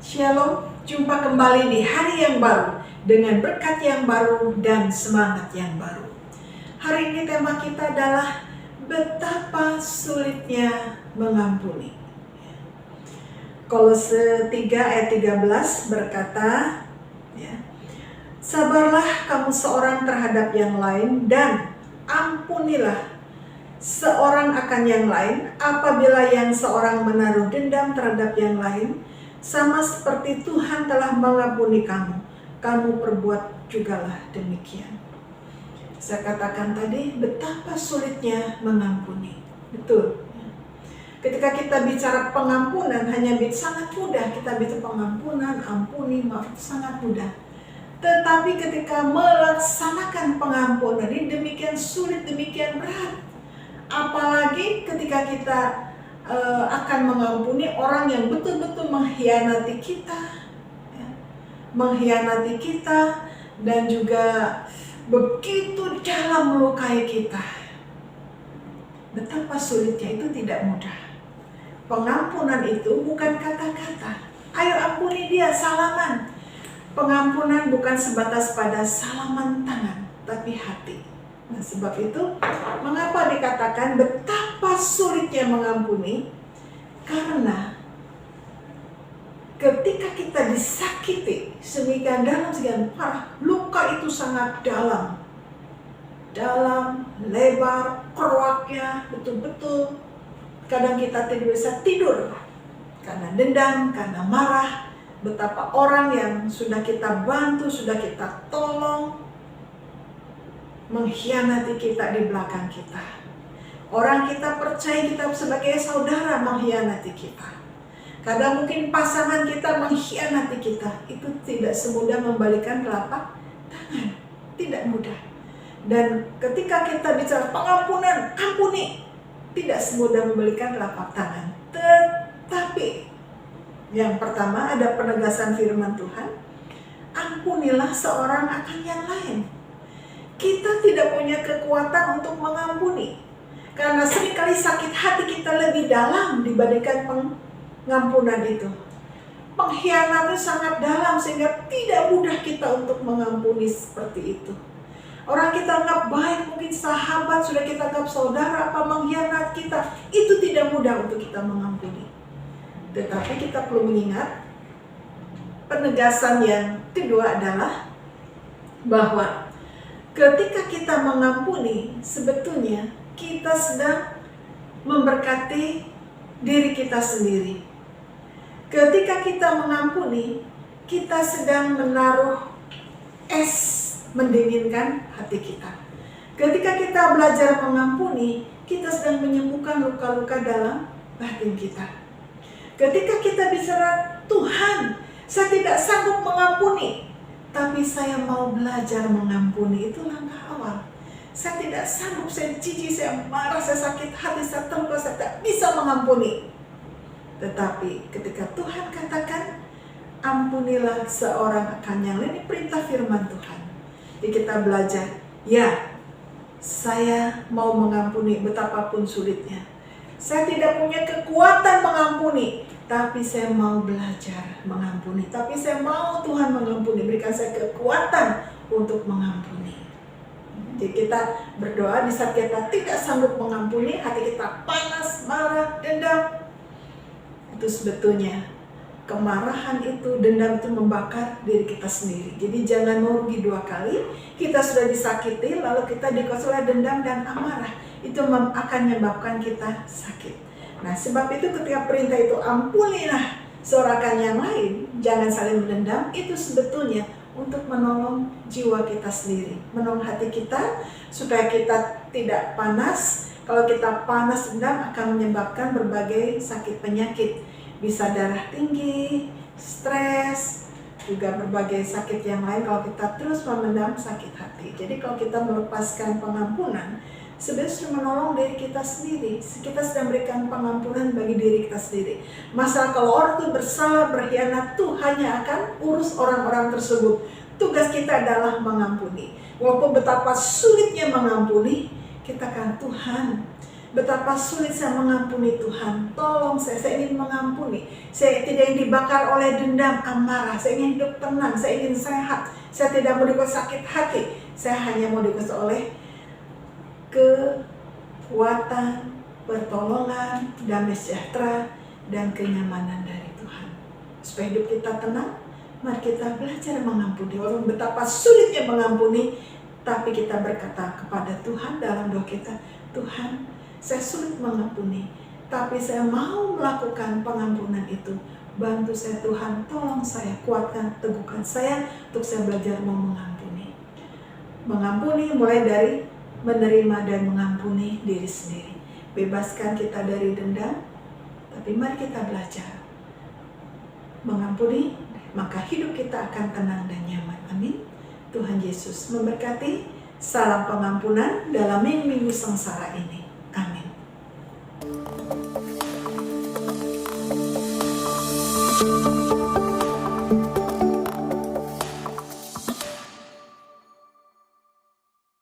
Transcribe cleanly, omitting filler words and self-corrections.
Shalom, jumpa kembali di hari yang baru dengan berkat yang baru dan semangat yang baru. Hari ini tema kita adalah betapa sulitnya mengampuni. Kolose 3 ayat 13 berkata, sabarlah kamu seorang terhadap yang lain dan ampunilah seorang akan yang lain apabila yang seorang menaruh dendam terhadap yang lain, sama seperti Tuhan telah mengampuni kamu, kamu perbuat jugalah demikian. Saya katakan tadi betapa sulitnya mengampuni. Betul. Ketika kita bicara pengampunan hanya sangat mudah, kita bicara pengampunan, ampuni, maaf, sangat mudah. Tetapi ketika melaksanakan pengampunan ini demikian sulit, demikian berat. Apalagi ketika kita akan mengampuni orang yang betul-betul mengkhianati kita, dan juga begitu dalam melukai kita. Betapa sulitnya, itu tidak mudah. Pengampunan itu bukan kata-kata, ayo ampuni dia, salaman. Pengampunan bukan sebatas pada salaman tangan, tapi hati. Nah, sebab itu mengapa dikatakan betapa sulitnya mengampuni? Karena ketika kita disakiti sedemikian dalam, sedemikian parah, luka itu sangat dalam, lebar, keruaknya betul-betul. Kadang kita tidak bisa tidur karena dendam, karena marah. Betapa orang yang sudah kita bantu, sudah kita tolong, mengkhianati kita di belakang kita. Orang kita percaya kita sebagai saudara mengkhianati kita. Kadang mungkin pasangan kita mengkhianati kita. Itu tidak semudah membalikan telapak tangan. Tidak mudah. Dan ketika kita bicara pengampunan, ampuni, tidak semudah membalikan telapak tangan. Tetapi yang pertama ada penegasan firman Tuhan, ampunilah seorang akan yang lain. Kita tidak punya kekuatan untuk mengampuni, karena seringkali sakit hati kita lebih dalam dibandingkan pengampunan itu. Pengkhianatan sangat dalam sehingga tidak mudah kita untuk mengampuni seperti itu. Orang kita anggap baik, mungkin sahabat, sudah kita anggap saudara, apa mengkhianat kita, itu tidak mudah untuk kita mengampuni. Tetapi kita perlu mengingat, penegasan yang kedua adalah bahwa ketika kita mengampuni, sebetulnya kita sedang memberkati diri kita sendiri. Ketika kita mengampuni, kita sedang menaruh es mendinginkan hati kita. Ketika kita belajar mengampuni, kita sedang menyembuhkan luka-luka dalam batin kita. Ketika kita bicara, Tuhan, saya tidak sanggup mengampuni, tapi saya mau belajar mengampuni, itu langkah awal. Saya tidak sanggup, saya jijik, saya marah, saya sakit hati, saya terluka, saya tidak bisa mengampuni. Tetapi ketika Tuhan katakan, ampunilah seorang akan yang lain, ini perintah firman Tuhan. Jadi kita belajar, ya, saya mau mengampuni betapapun sulitnya. Saya tidak punya kekuatan mengampuni, tapi saya mau belajar mengampuni. Tapi saya mau Tuhan mengampuni, berikan saya kekuatan untuk mengampuni. Jadi kita berdoa di saat kita tidak sanggup mengampuni, hati kita panas, marah, dendam. Itu sebetulnya kemarahan itu, dendam itu membakar diri kita sendiri. Jadi jangan merugi dua kali. Kita sudah disakiti, lalu kita dikuasai oleh dendam dan amarah. Itu akan menyebabkan kita sakit. Nah, sebab itu ketika perintah itu ampunilah seorang yang lain, jangan saling mendendam, itu sebetulnya untuk menolong jiwa kita sendiri, menolong hati kita supaya kita tidak panas. Kalau kita panas, dendam akan menyebabkan berbagai sakit penyakit, bisa darah tinggi, stres, juga berbagai sakit yang lain kalau kita terus memendam sakit hati. Jadi kalau kita melepaskan pengampunan, sebenarnya menolong diri kita sendiri. Kita sedang berikan pengampunan bagi diri kita sendiri. Masalah kalau orang itu bersalah, berkhianat, Tuhan hanya akan urus orang-orang tersebut. Tugas kita adalah mengampuni. Walaupun betapa sulitnya mengampuni, kita kan Tuhan, Betapa sulit saya mengampuni Tuhan. Tolong saya ingin mengampuni. Saya tidak ingin dibakar oleh dendam, amarah. Saya ingin hidup tenang, saya ingin sehat. Saya tidak mau dikuasai sakit hati. Saya hanya mau dikuasai oleh kekuatan, pertolongan, damai sejahtera, dan kenyamanan dari Tuhan. Supaya hidup kita tenang, mari kita belajar mengampuni. Walaupun betapa sulitnya mengampuni, tapi kita berkata kepada Tuhan dalam doa kita, Tuhan, saya sulit mengampuni, tapi saya mau melakukan pengampunan itu. Bantu saya Tuhan, tolong saya, kuatkan, teguhkan saya untuk saya belajar mau mengampuni. Mengampuni mulai dari menerima dan mengampuni diri sendiri. Bebaskan kita dari dendam, tapi mari kita belajar mengampuni, maka hidup kita akan tenang dan nyaman. Amin. Tuhan Yesus memberkati. Salam pengampunan dalam minggu sengsara ini.